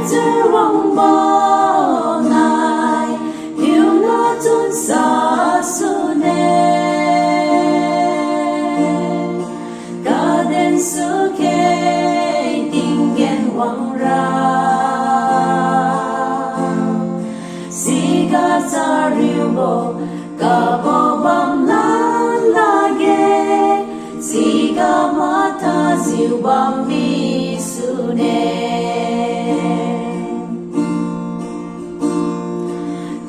Rapture wangbo nai hiuna chunsa sune garden suke dingen wang ra siga zariubo kabo bam lan lage siga mata ziu bam mi sune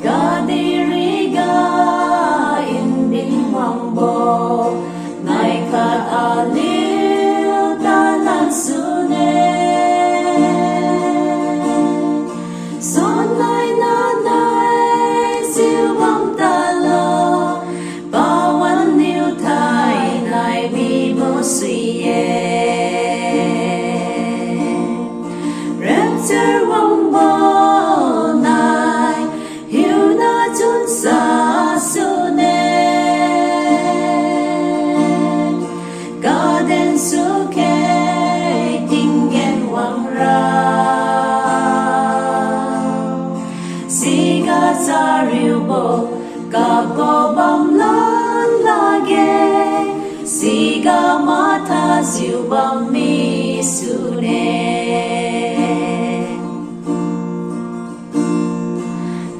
gadiriga in bing wangbo nai kat alil talan sune son nai na nai siu bam talo bawan niu thai nai mi mo suy ye Rapture wangbo nai hiuna chunsa sune garden suke dingen wang ra siga zariubo kabo bam lan lage siga mata ziu bam mi sune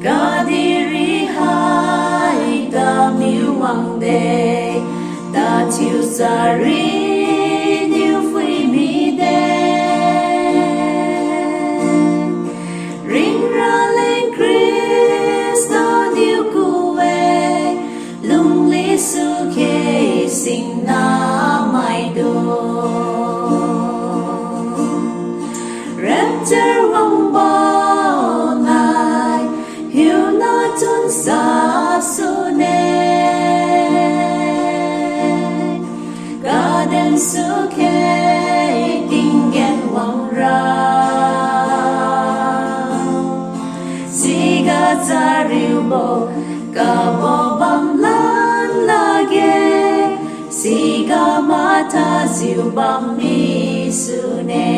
gadiri hai da miu wang de da chiu zari niu phui mi de ring ra lên Christo niu kuwe lung li su ke sing na mai do Rapture wangbo nai hiuna chunsa sune garden suke dingen wang ra siga zariubo kabo bam lan lage siga mata ziu bam mi sune